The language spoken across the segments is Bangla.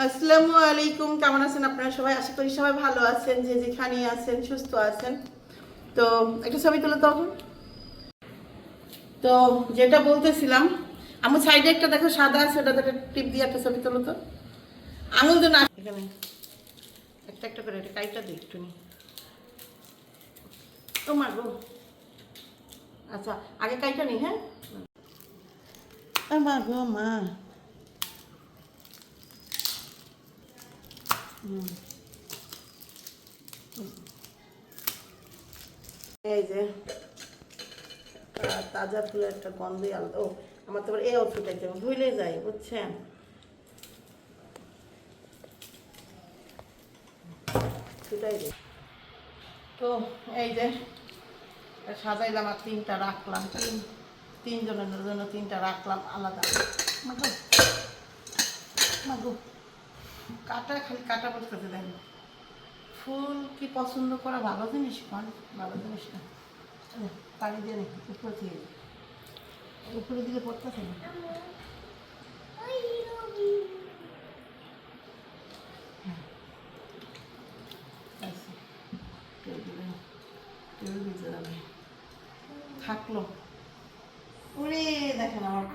আসসালামু আলাইকুম, কেমন আছেন আপনারা সবাই? আশা করি সবাই ভালো আছেন, যে যেখানে আছেন সুস্থ আছেন। তো একটা ছবি তুলে তখন। তো যেটা বলতেছিলাম, আমার সাইডে একটা দেখো সাদা আছে, ওটা একটা টিপ দিয়ে একটা ছবি তুলো তো। আঙুল তো না, এখানে একটা একটা করে এটা কাইটা দিই একটু নি। তো মারবো, আচ্ছা আগে কাইটা নি। হ্যাঁ মা গো মা। এই যে তাজা ফুলের একটা গন্ধই আলাদা। ও আমার তো এও ছুটাইতে ভুলে যাই, বুঝছেন? ছুটাই দিই। তো এই যে সাজাইলাম আর তিনটা রাখলাম, তিনজনের জন্য তিনটা রাখলাম আলাদা। মাগো মাগো, কাটা খালি কাটা পড়তে দেন। ফুল কি পছন্দ করা ভালো জিনিস, কন ভালো জিনিস না। পানি দিয়ে নাকি উপরে থেকে উপরে দিকে পড়তেছে না। থাকলো ওরে, দেখেন আমার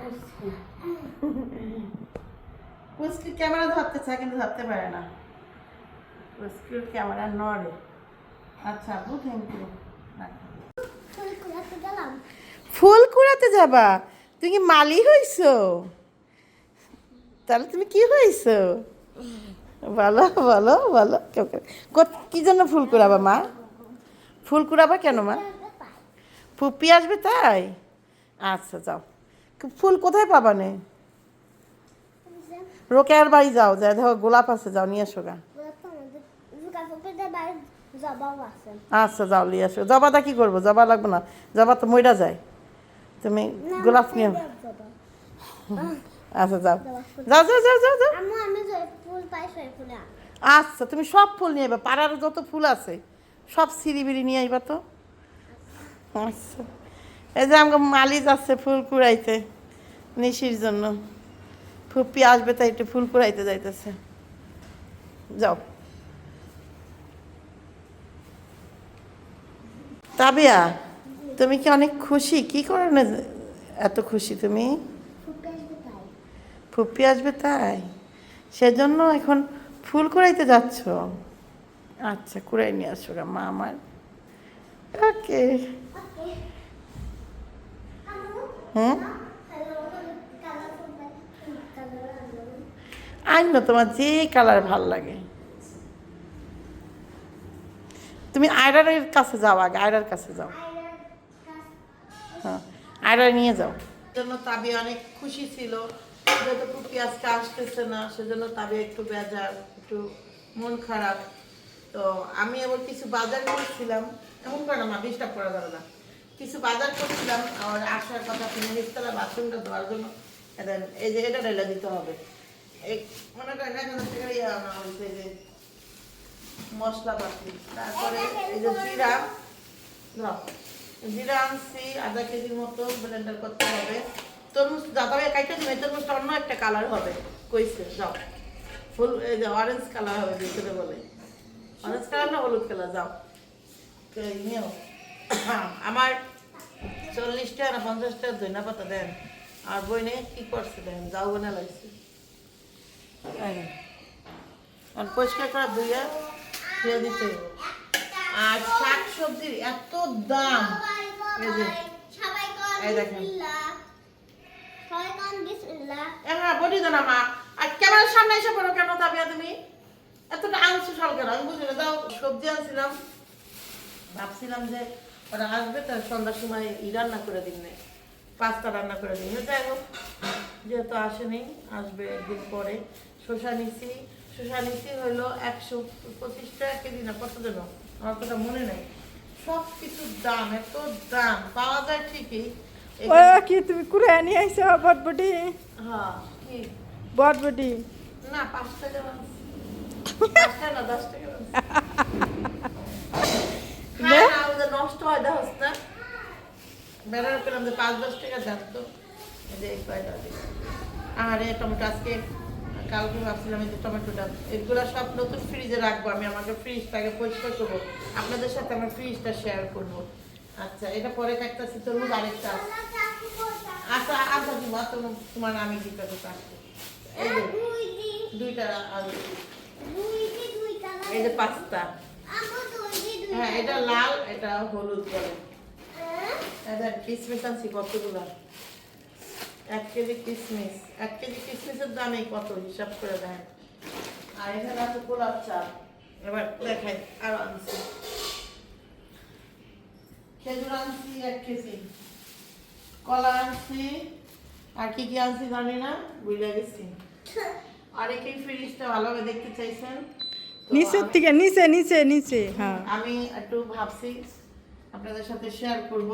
পুচকি ক্যামেরা ধরতে চায় কিন্তু ধরতে পারে না। পুচকির ক্যামেরা নড়ে। আচ্ছা আপু, থ্যাংক ইউ। ফুল কুড়াতে যাবা? তুমি কি মালি হইছো? তাহলে তুমি কি হইছো বলো বলো বলো। কি জন্য ফুল কুড়াবা মা? ফুল কুড়াবা কেন মা? ফুপি আসবে তাই? আচ্ছা যাও। ফুল কোথায় পাবা নে? রোকেয়ার বাড়ি যাও, যাই দেখো গোলাপ আছে, যাও নিয়ে আসো গা। আচ্ছা যাও নিয়ে আসো। জবাটা কি করবো? জবা লাগবে না, জবা তো মইরা যায়। তুমি গোলাপ নিয়ে। আচ্ছা যাও যাও যাও যাও যাও যাও। আচ্ছা তুমি সব ফুল নিয়ে আইবা, পাড়ার যত ফুল আছে সব সিঁড়িবিড়ি নিয়ে আইবা তো। আচ্ছা এই যে আমাকে মালিক আছে ফুল কুড়াইতে নিশির জন্য। ফুপি আসবে তাই একটু ফুল কুড়াইতে যাইতেছে। যাও। তাবিয়া, তুমি কি অনেক খুশি? কি কারণে এত খুশি তুমি? ফুপি আসবে তাই সেজন্য এখন ফুল কুড়াইতে যাচ্ছ? আচ্ছা কুড়াই নিয়ে আসো গা মা আমার। ওকে। হ্যাঁ আইন না, তোমার যে কালার ভাল লাগে। তুমি আয়রার কাছে যাও, আগে আয়রার কাছে যাও। হ্যাঁ আয়রা নিয়ে যাও। জন্য তাবি অনেক খুশি ছিল, যেহেতু পুপি আজকে আসতেছে না সেজন্য তাবি একটু বেজার, একটু মন খারাপ। তো আমি আবার কিছু বাজার করছিলাম, এমন করে না মা, ডিস্টার্ব করা যাবে না। কিছু বাজার করছিলাম আর আসার কথা কিনে নিস্তলা বাথরুমটা ধোয়ার জন্য। এই যে এটা ঢেলে দিতে হবে। এই মনে করেন ১,০০০ টাকার ইয়ে আনা হয়েছে, যে মশলাপাতি। তারপরে এই যে জিরা, জিরা আনছি আধা কেজির মতো, ব্লেন্ডার করতে হবে। তরমুজ যাতে কাইটা দিবে, তরমুজটা অন্য একটা কালার হবে কইছে। যাও ফুল এই যে অরেঞ্জ কালার হবে ভিতরে বলে, অরেঞ্জ কালার না হলুদ কালার। যাও নিও। আমার ৪০ টাকা না ৫০ টাকা ধনিয়া পাতা দেন। আর বই নেই কি করছে দেন, যাও বনে লাগছে। আর পরিষ্কার করা ধুইয়া ফেলে দিতে হবে। আর শাক সবজির এত দাম, এই যে এই দেখেন। হ্যাঁ বলি না মা, আর ক্যামেরার সামনে এসে পড়ো কেন তাবিয়া? তুমি এতটা আনছো সল কেন? আমি বুঝি না। যাও সবজি আনছিলাম, ভাবছিলাম যে ওরা আসবে তার সন্ধ্যার সময় রান্না করে দিন, না পাস্তা রান্না করে দিন। যাই হোক যেহেতু আসেনি, আসবে একদিন পরে। শসা নিছি, শসা নিছি হইলো ১২৫ টাকা কেজি না কত যেন, আমার কথা মনে নেই। সব কিছুর দাম, এত দাম। পাওয়া যায় ঠিকই। কি তুমি কুড়ে নিয়ে আইছো বটবটি? হ্যাঁ কি বটবটি না ৫ টাকা ৫ টাকা না ১০ টাকা হ্যাঁ না, ওদের নষ্ট হয় দেখছ না। বেড়ার পেলাম যে ৫-১০ টাকা দেন তো। এই যে এই কয়টা দিই। আর টমেটো আজকে কালকে ভাবছিলাম এই যে টমেটোটা এগুলো সব নতুন ফ্রিজে রাখবো আমি আমাকে ফ্রিজটাকে পরিষ্কার করবো আপনাদের সাথে আমার ফ্রিজটা শেয়ার করবো আচ্ছা এটা পরে কাটতেছি তরমুজ আরেকটা আছে। আচ্ছা আচ্ছা তোমার আমি দিতে এই যে দুইটা আলু এই যে পাঁচটা হ্যাঁ এটা লাল এটা হলুদ বলে এটা কিসমিস আনছি কতগুলো 1 কেজি কিসমিস 1 কেজি কিসমিসের দামে কত হিসাব করে দেন আর এখানে আছে গোলাপ চাল এবার দেখাই আর আনছি খেজুর আনছি 1 কেজি কলা আনছি আর কি কি আনছি জানি না ভুলে গেছি আর এই ফ্রিজটা ভালোভাবে দেখতে চাইছেন তো নিচের থেকে নিচে নিচে নিচে হ্যাঁ আমি একটু ভাবছি আপনাদের সাথে শেয়ার করব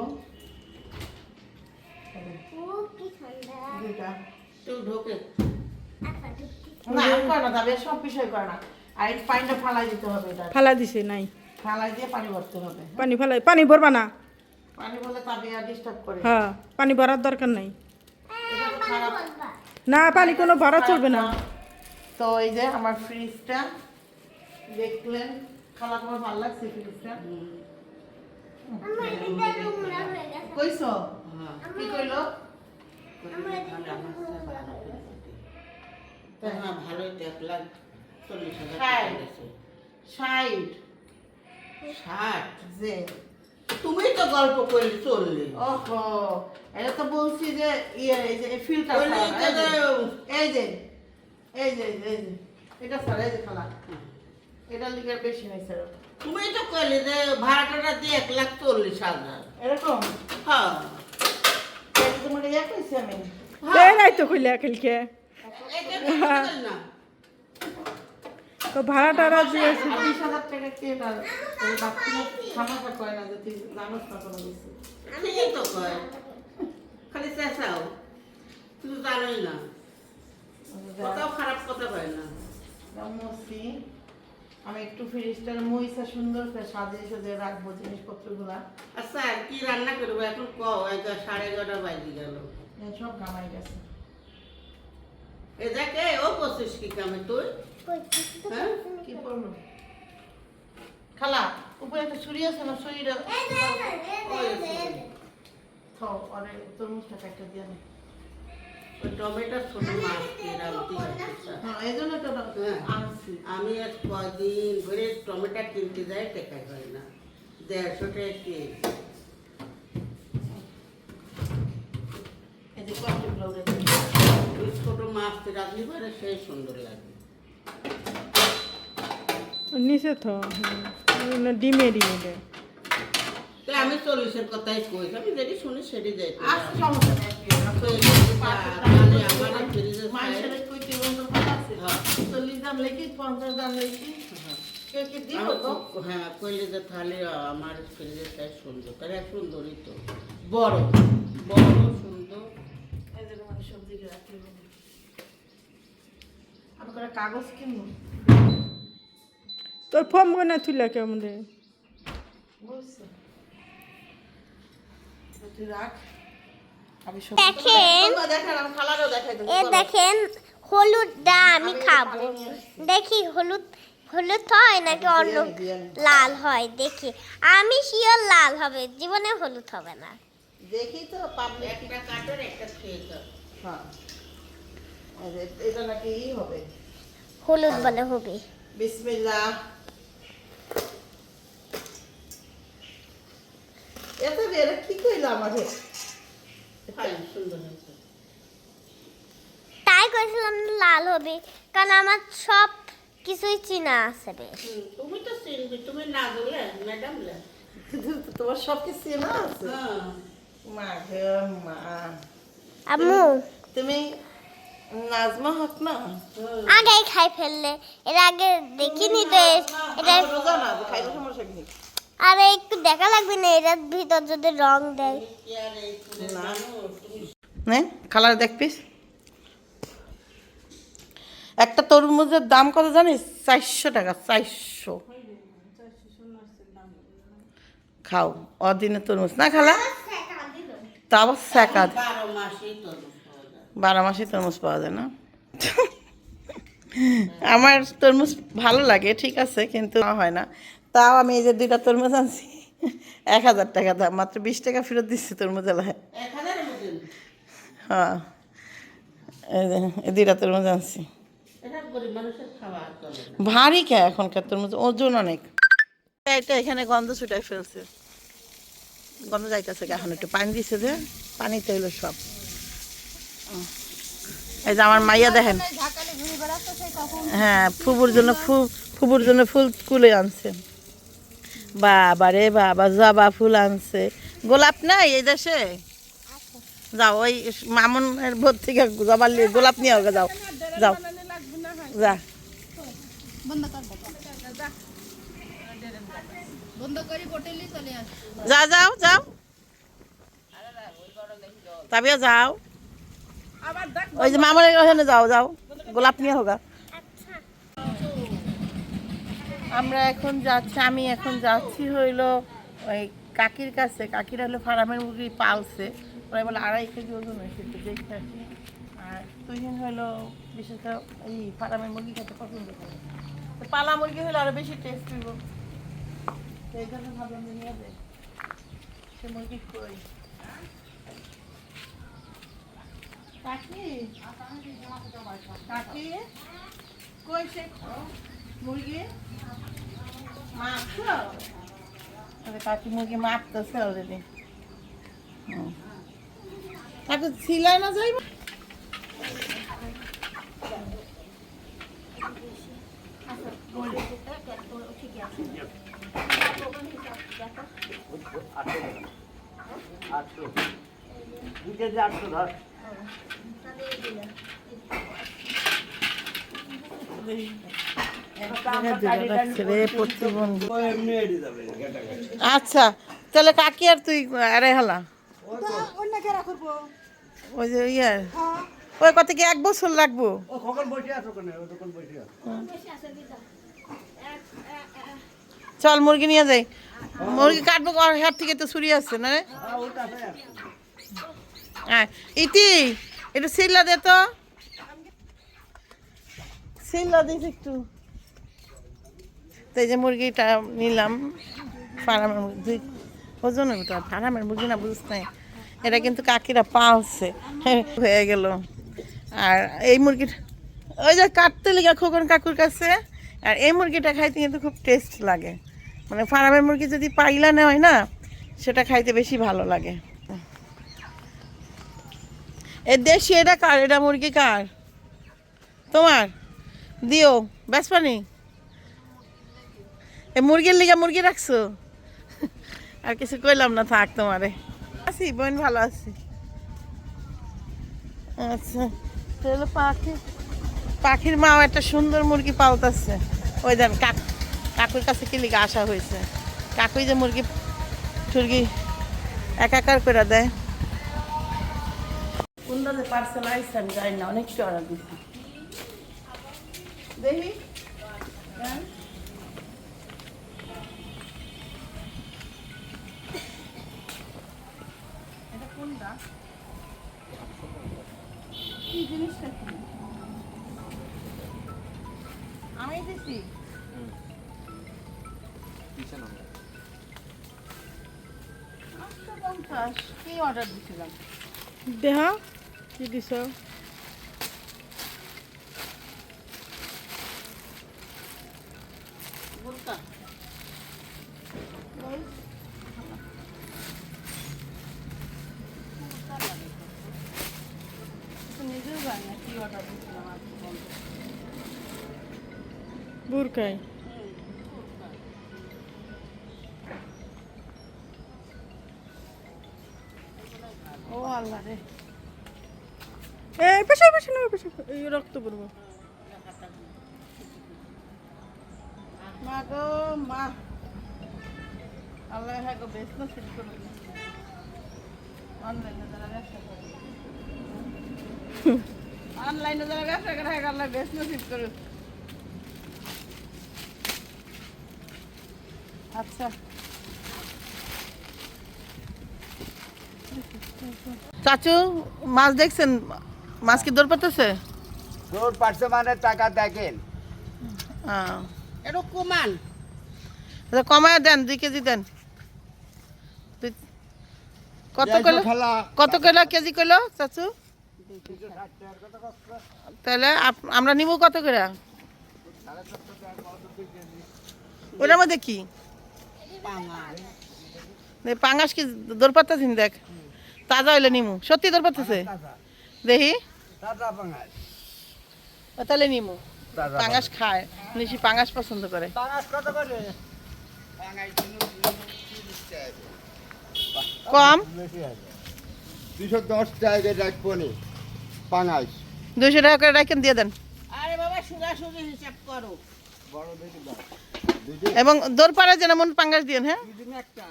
দুইটা একটু ঢোকে না আর করে না তবে সব বিষয় করে না আর এই পানিটা ফালাই দিতে হবে এটা ফালা দিছে নাই ফালাই দিয়ে পানি ভরতে হবে পানি ফালাই পানি ভরবা না পানি বলে তবে আর ডিস্টার্ব করে হ্যাঁ পানি ভরার দরকার নাই এটা তো খারাপ না পানি কোনো ভরা চলবে না তো এই যে আমার ফ্রিজটা দেখলেন খালা তোমার ভালো লাগছে ফ্রিজটা কইছো কি কইলো ভালোই দেখলাম 40,000 হ্যাঁ। টাকা গেছে। 60 60 যে তুমি তো গল্প করলে 40 ওহো এটা তো বলছি যে ইয়ে এই যে ফিল্টার এই যে এই যে এই যে এটা স্যার এই যে খালা এটা লিখে বেশি নাই স্যার তুমি তো কইলে যে ভাড়াটা দিয়ে 1,40,000 এরকম হ্যাঁ এই যে তোমার ইয়ে কইছি আমি এই নাই তো কইলে খেলকে এটা দেখো না তো ভাড়া টাড়া দিয়েছে 20,000 টাকা কে না এই বাচ্চা খামাটা কয় না যে তুই জানোস না কোনো কিছু ঠিকই তো কয় খালি চেঁচাও তুমি জানোই না কথাও খারাপ কথা কয় না মসি আমি একটু ফ্রিজটার মইসা সুন্দর করে সাজিয়ে সাজিয়ে রাখবো জিনিসপত্রগুলা আচ্ছা কি রান্না করবো এখন কও 11:30 বাজে গেল সব গামাই গেছে এ দেখে ও বসিস কি কামে তুই হ্যাঁ কি করলো খালা উপরে একটা ছুরি আছে না ছুরিটা থাও আরে তরমুজটা একটা দিয়ে নে ওই টমেটো ছোট মাছ দিয়ে রাখতে হচ্ছে হ্যাঁ এই জন্য তো হ্যাঁ। আনছি আমি আজ কয়দিন ধরে টমেটো কিনতে যাই টেকাই হয় না 150 টাকা কেজি এই যে কতগুলো উঠেছে ওই ছোট মাছ রাখলে পরে সেই সুন্দর লাগে নিচে তো ডিমে ডিমে দে তো আমি 40-এর কথাই কই আমি যেটি শুনি সেটি যাই আচ্ছা সমস্যা নেই তাহলে আমার ফ্রিজে মানুষের কইতে বন্ধ কথা আছে হ্যাঁ। 40 দাম লেখি 50 দাম লেখি কে কি দিব তো হ্যাঁ কইলে যে তাহলে আমার ফ্রিজে চাই সুন্দর তাহলে সুন্দরই তো বড় বড় সুন্দর এই যে মানে সবজি রাখি আমি করে কাগজ কিনবো তোর ফর্ম গনা তুইলা কেমন রে বুঝছো তুই রাখ আমি সব দেখেন। দেখেন আমি খালারও দেখাই দেবো এ দেখেন হলুদটা আমি খাবো দেখি হলুদ হলুদ হয় নাকি অন্য লাল হয় দেখি আমি শিওর লাল হবে জীবনে হলুদ হবে না দেখি তো পাবলিক একটা কাটার একটা খেয়ে যাও হ্যাঁ এই যে এটা নাকি ই হবে হলুদ বলে হবে বিসমিল্লাহ এত বের কি কইলো আমাকে ভালো সুন্দর হয়েছে তাই কইছিলাম না লাল হবে কারণ আমার সব কিছুই চিনা আছে বেশ তুমি তো চিনবি তুমি না বলে ম্যাডাম লে তোমার সব কিছু না আছে হ্যাঁ মা গে মা আম্মু তুমি নাজমা হক না আগেই খাই ফেললে এর আগে দেখিনি তো এটা রোজা না খাইলে সমস্যা কি আরে একটু দেখা লাগবে না এটার ভিতর যদি রং দেয় কি আর এই ফুলে না। জানো তুমি নে কালার দেখপিস একটা তরমুজের দাম কত জানিস 400 টাকা 400 খাও অদিনে তরমুজ না খালা তা আবার সেকা 12 মাসেই তো পাওয়া যায়। 12 মাসে তরমুজ পাওয়া যায় না আমার তরমুজ ভালো লাগে ঠিক আছে, কিন্তু হয় না। তাও আমি এই যে 2টা তরমুজ আনছি 1000 টাকা দাম, মাত্র 20 টাকা ফেরত দিচ্ছি তরমুজ এলাকায়। 1000 মতন হ্যাঁ, এই 2টা তরমুজ আনছি। এটা গরিব মানুষের খাওয়া চলে না। ভারী কে এখনকার তরমুজ, ওজন অনেক। এটা এখানে গন্ধ ছুটাই ফেলছে, গন্ধ যাইতেছে। এখন একটু পানি দিছে যে, পানিতে হইলো সব। এই যে আমার মাইয়া দেখেন, হ্যাঁ ফুবুর জন্য ফুবুর জন্য ফুল কুলে আনছে। বাবা রে বাবা, জবা ফুল আনছে। গোলাপ নাই এই দেশে? যাও ওই মামুনের ভোর থেকে জবা গোলাপ নিয়ে হোক, যাও যাও যা। যা যাও যাও, তাবিয়া যাও, ওই যে মামুনের ওখানে যাও যাও, গোলাপ নিয়ে হোক। আমরা এখন যাচ্ছি, আমি এখন যাচ্ছি হইলো ওই কাকির কাছে। কাকির হলো ফার্মের মুরগি পালছে, ওরা বলে 2.5 কেজি ওজন হয়েছে, একটু দেখতে আসি। আর তুই হলো বিশেষ করে এই ফার্মের মুরগি খেতে পছন্দ করে, তো পালা মুরগি হলে আরো বেশি টেস্ট হইব, তো এই জন্য ভাবলাম যে নিয়ে যাই। সে মুরগি কই কাকি, কাকি কই সে মুরগি মাপছো? আরে কাকি মুরগি মাপতেছে অলরেডি। কাকু ছিলাই না যাইব? আচ্ছা তাহলে কাকি আর তুই আরে হালা ওই যে ইয়ে ওই কত কি 1 বছর লাগবো? চল মুরগি নিয়ে যাই, মুরগি কাটবো। হাত থেকে তো ছুরি আছে না রে? হ্যাঁ ইতি একটু সিল্লা দে তো, সিল্লা দিস একটু। তো এই যে মুরগিটা নিলাম ফার্মের মুরগি, ওজন হবে তো ফার্মের মুরগি না, বুঝছ নাই। এটা কিন্তু কাকিরা পালছে হয়ে গেল। আর এই মুরগিটা ওই যে কাটতে লেগে খোকন কাকুর কাছে। আর এই মুরগিটা খাইতে কিন্তু খুব টেস্ট লাগে, মানে ফার্মের মুরগি যদি পাইলা নেওয়া হয় না, সেটা খাইতে বেশি ভালো লাগে। এ দেশি এটা কার? এটা মুরগি কার? তোমার? দিও বেসপানি। এ মুরগির লিগা মুরগি রাখছো? আর কিছু কইলাম না, থাক তোমারে। আছি বোন, ভালো আছি। আচ্ছা তাহলে পাখির মাও একটা সুন্দর মুরগি পালতাছে। ওই দেন কাকুর কাছে কি লিগা আসা হয়েছে। কাকুই যে মুরগি টুরগি একাকার করে দেয়। কোনটা যে পার্সেল আইসে আমি জানি না, অনেকটা অর্ডার দিচ্ছি। দেখি এটা কোনটা, কি জিনিসটা কি? আমি দিছি 850। কি অর্ডার দিছিলাম? দেহা কি দিছ? বুলকা নিজেও জানি না কি অর্ডার দিছিলাম। বুরকাই ও আল্লাহ রে, এই পেশা পেশা না পেশা, এই রক্ত পড়বো। মা গো মা, আল্লাহ হ্যাঁ গো বেশ না সেট করো। অনলাইনে যারা ব্যবসা করে, অনলাইনে যারা ব্যবসা করে, হ্যাঁ আল্লাহ বেশ না সেট করো। আচ্ছা চাচু মাছ দেখছেন? মাছ কি দৌড় পাতেছে? তোর পাঁচশো মানে টাকা দেখেন এটা কমান আচ্ছা কমায় দেন 2 কেজি দেন কত কিলো খালা কত কিলো কেজি কিলো চাচু তাহলে আমরা নিব কত করে ওটার মধ্যে কি পাঙ্গাস কি দর পাতাছিস দেখ তাজা হইলে নিমু সত্যি দর পাতাছে দেখি ও তাহলে নিমু পাঙ্গাস খায় নিশি পাঙ্গাস পছন্দ করে কম 210 টাকা রাখবো নি পাঙাশ 200 টাকা করে রাখেন দিয়ে দেন আরে বাবা সোজাসুজি হিসাব করো বড় দেখি দাও এবং দর পাড়া যেন মন পাঙ্গাস দিয়েন হ্যাঁ দুদিন একটা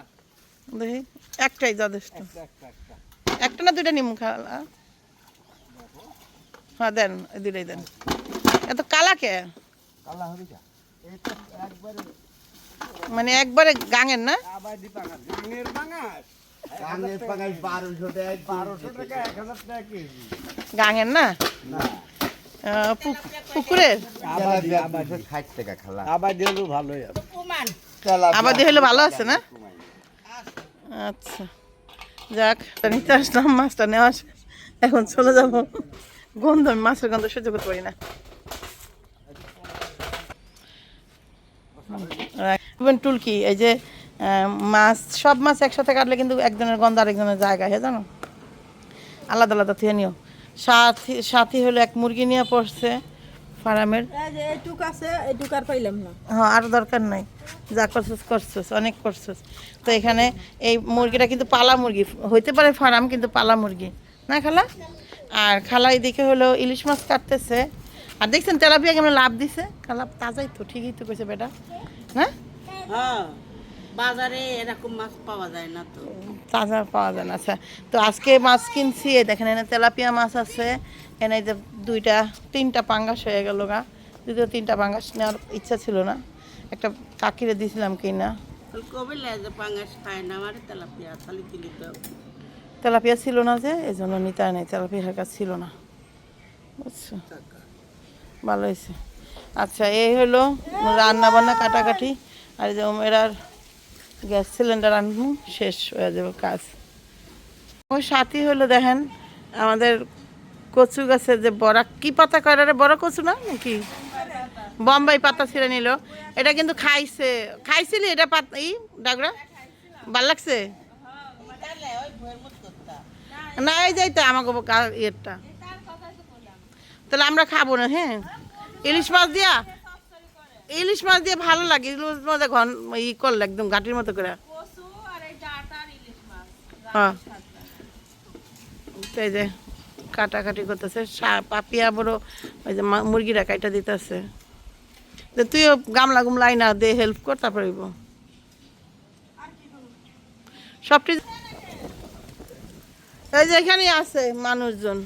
দেখি একটাই যথেষ্ট একটা না দুইটা নিমু খালা হ্যাঁ দেন এই দুইটাই দেন এত কালা কে কালা হবে যা এটা একবারে মানে একবারে গাঙের না আবাদি পাঙাশ গাঙের পাঙাশ 1200 টাকা 1000 টাকা কেজি গাঙের না না পুকুরের আবাদি 60 টাকা খালা আবাদি হলো ভালোই আছে কমান আবাদি হলে ভালো আছে না আচ্ছা যাক নিতে আসলাম মাছটা নেওয়া শেষ। এখন চলে যাব গন্ধ আমি মাছের গন্ধ সহ্য করতে পারি না টুলকি এই যে মাছ সব মাছ একসাথে কাটলে কিন্তু একজনের গন্ধ আরেকজনের জায়গায় হ্যাঁ জানো আলাদা আলাদা থেকে নিও সাথী হলো এক মুরগি নিয়ে পড়ছে ফার্মের এইটুক আছে এইটুক আর পাইলাম না হ্যাঁ আর দরকার নাই যা করছিস অনেক করছিস তো এখানে এই মুরগিটা কিন্তু পালা মুরগি হইতে পারে ফার্ম কিন্তু পালা মুরগি না খালা আর খালা এদিকে হলো ইলিশ মাছ কাটতেছে আর দেখছেন তেলাপিয়া কেমন লাভ দিছে খালা তাজাই তো ঠিকই তো কইছে বেটা হ্যাঁ হ্যাঁ বাজারে এরকম মাছ পাওয়া যায় না তো তাজা পাওয়া যায় না আচ্ছা তো আজকে মাছ কিনছি এই দেখেন এনে তেলাপিয়া মাছ আছে এনে যে 3টা পাঙ্গাস হয়ে গেল গা 3টা পাঙ্গাস নেওয়ার ইচ্ছা ছিল না একটা কাকিরে দিয়েছিলাম কিনা কবে লাগে পাঙ্গাস খায় না আমার তেলাপিয়া খালি দিলি তো তেলাপিয়া ছিল না যে এই জন্য নিতে নেই তেলাপিয়ার কাছে ছিল না বুঝছো ভালো হয়েছে আচ্ছা এই হলো রান্না বান্না কাটাকাটি আর এই যে এরার গ্যাস সিলিন্ডার আনবো শেষ হয়ে যাবে কাজ ওই সাথী হলো দেখেন আমাদের কচু গাছের যে বড়া কি পাতা কয় রে বড় কচু না নাকি বোম্বাই পাতা ছিঁড়ে নিল এটা কিন্তু খাইছিলি এটা পাতা ডাগরা ভাল লাগছে না এই যাইতে আমাকে ইয়েরটা তাহলে আমরা খাবো না হ্যাঁ ইলিশ মাছ দিয়ে ভালো লাগে ইলিশ মাছ ঘন করলে একদম ঘাটির মতো করে হ্যাঁ এই যে কাটাকাটি করতেছে পাপিয়া বড় ওই যে মুরগিরা কাইটা দিতেছে তুইও গামলা গুমলাই না দে হেল্প কর তারপরে সবটি এই যে এখানে আছে মানুষজন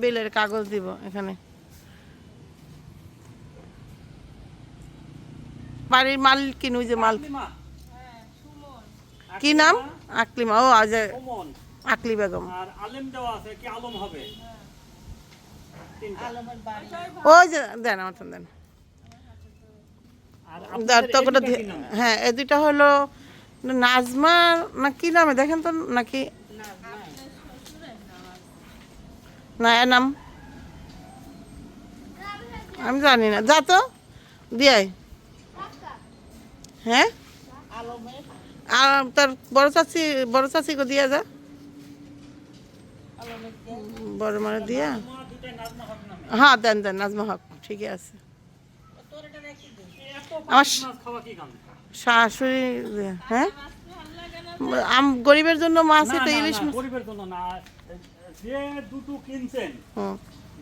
বিলের কাগজ দিব এখানে বাড়ির মালিক কিনু যে মাল কি নাম আকলিমা ও আজ আকলি বেগম আর আলেম দেওয়া আছে কি আলম হবে ওই যে দেন আমার দেন হ্যাঁ এই দুইটা হলো নাজমা না কি নামে দেখেন তো নাকি না এর নাম আমি জানি না যা তো দিয়ে হ্যাঁ আর তোর বড় চাচিকে দিয়ে যা বড় মানে দিয়া হ্যাঁ দেন নাজমা হক ঠিকই আছে আমার শাশুড়ি হ্যাঁ গরিবের জন্য মাছ এটা ইলিশ মাছ গরিবের জন্য না যে দুটো কিনছেন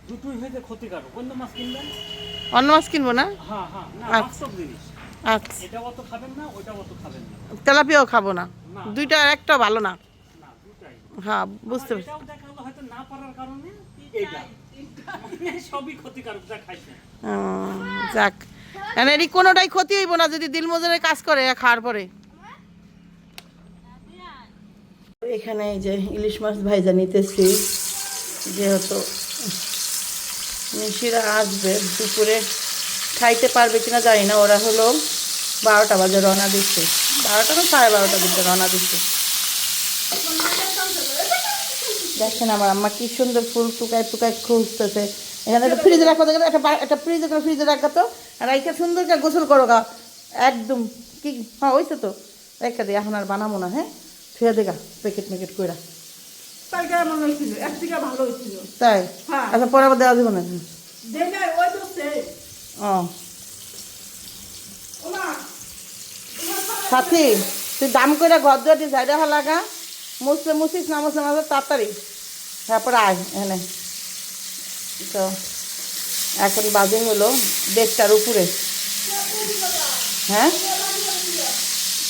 দুটোই হইতে ক্ষতিকারক অন্য মাছ কিনবেন অন্য মাছ কিনবো না হ্যাঁ হ্যাঁ না বাস্তব জিনিস আচ্ছা এটা অত খাবেন না ওটা অত খাবেন না তেলাপিয়াও খাবো না দুইটা একটা ভালো না না দুটাই হ্যাঁ বুঝতে পারছি এটাও দেখা গেল হয়তো না পারার কারণে এইটা মানে সবই ক্ষতিকারক যা খাইছেন যাক এর কোনোটাই ক্ষতি হইব না যদি দিল মজুরের কাজ করে খাওয়ার পরে এখানে এই যে ইলিশ মাছ ভাইজা নিতেছি যেহেতু মিশিরা আসবে দুপুরে, খাইতে পারবে কিনা জানি না। ওরা হলো 12টা বাজে রওনা দিচ্ছে, 12টা না 12:30টার দিকে রওনা দিচ্ছে। দেখেন আমার আম্মা কি সুন্দর ফুল টুকায় টুকায় খুঁজতেছে। এখানে একটা ফ্রিজে রাখো, দেখেন একটা ফ্রিজে রাখা তো, আর এইটা সুন্দর করে গোসল করো গা একদম। কি হ্যাঁ ওইসে তো রেখে দিই, এখন আর বানাবো না। হ্যাঁ ফেলে দেখা প্যাকেট ম্যাকেট কইরা, কালকে মনে হয়েছিল এক থেকে ভালো হয়েছিল। তাই হ্যাঁ। আচ্ছা পরে আবার দেওয়া যাবে না। দেখ না ওই তো সে ও ওমা সাথী, তুই দাম করে ঘর দুয়ার দিয়ে ঝাইডা লাগা, মুসলে মুসিস না মুসলে না তাড়াতাড়ি, তারপরে আয় এখানে। তো এখন বাজে হলো 1:30টার উপরে। হ্যাঁ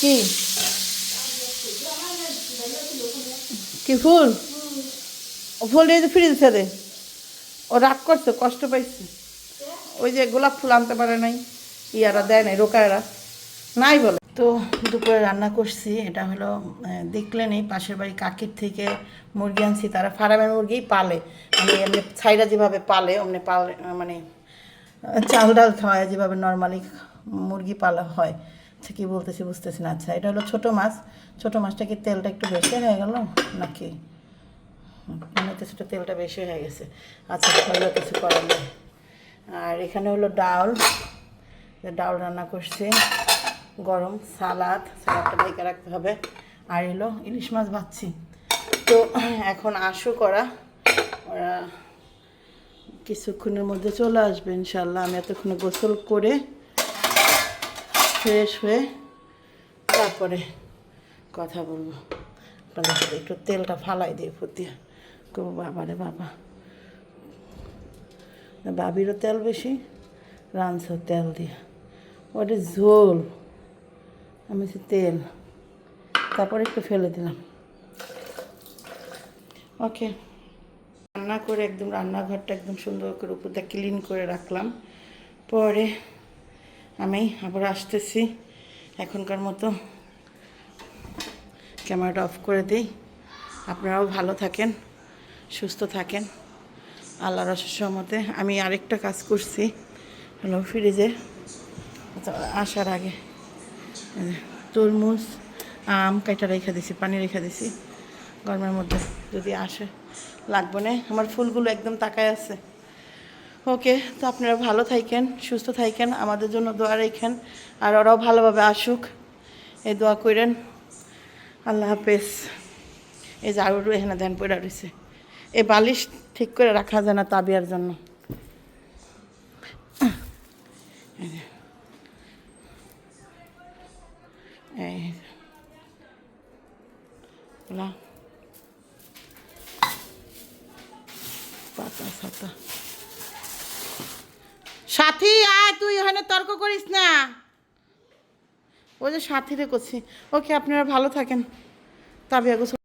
কি কি ফুল? ও ফুল দিয়ে ফ্রিজ ফেলে, ও রাগ করছে, কষ্ট পাইছে। ওই যে গোলাপ ফুল আনতে পারে নাই, ইয়ারা দেয় নাই, রোকায়রা নাই বলে। তো দুপুরে রান্না করছি, এটা হলো দেখলেনই পাশের বাড়ি কাকির থেকে মুরগি আনছি। তারা ফার্মের মুরগিই পালে, মানে এমনি ছাইরা যেভাবে পালে অমনি পালে, মানে চাল ডাল খাওয়ায় যেভাবে নর্মালি মুরগি পালা হয়। আচ্ছা কী বলতেছি বুঝতেছি না। আচ্ছা এটা হলো ছোটো মাছ, ছোটো মাছটা কি তেলটা একটু বেশি হয়ে গেল নাকি? মনে হচ্ছে সেটা তেলটা বেশি হয়ে গেছে। আচ্ছা হলো কিছু করার নেই। আর এখানে হলো ডাল, ডাল রান্না করছি, গরম সালাদটা ঢেকে রাখতে হবে। আর এলো ইলিশ মাছ ভাজছি। তো এখন আসুক ওরা কিছুক্ষণের মধ্যে চলে আসবে ইনশাল্লাহ। আমি এতক্ষণে গোসল করে ফ্রেশ হয়ে তারপরে কথা বলবো। আপনাদের সাথে একটু তেলটা ফালাই দিয়ে ফুটিয়ে করবো। বাবা রে বাবা, বাবিরও তেল বেশি, রাঁধছেও তেল দিয়ে, ওটা ঝোল, আমি তেল, তারপরে একটু ফেলে দিলাম। ওকে, রান্না করে একদম রান্নাঘরটা একদম সুন্দর করে উপরটা ক্লিন করে রাখলাম। পরে আমি আবার আসতেছি। এখনকার মতো ক্যামেরাটা অফ করে দিই। আপনারাও ভালো থাকেন, সুস্থ থাকেন, আল্লাহর অশেষ রহমতে। আমি আরেকটা কাজ করছি হলো ফ্রিজে আসার আগে তরমুজ আম কাইটা রেখে দিছি, পানি রেখে দিছি, গরমের মধ্যে যদি আসে লাগবে না। আমার ফুলগুলো একদম তাকায় আছে। ওকে, তো আপনারা ভালো থাকেন, সুস্থ থাকেন, আমাদের জন্য দোয়া রেখেন, আর ওরাও ভালোভাবে আসুক এই দোয়া করেন। আল্লাহ হাফেজ। এই যে আরও এখানে ধ্যান পড়ে রয়েছে, এই বালিশ ঠিক করে রাখা যায় না তাবিয়ার জন্য। এই পাতা সাতা সাথী আয়, তুই ওখানে তর্ক করিস না। ওই যে সাথীরে করছি। ওকে, আপনারা ভালো থাকেন। তাবিয়া গোসল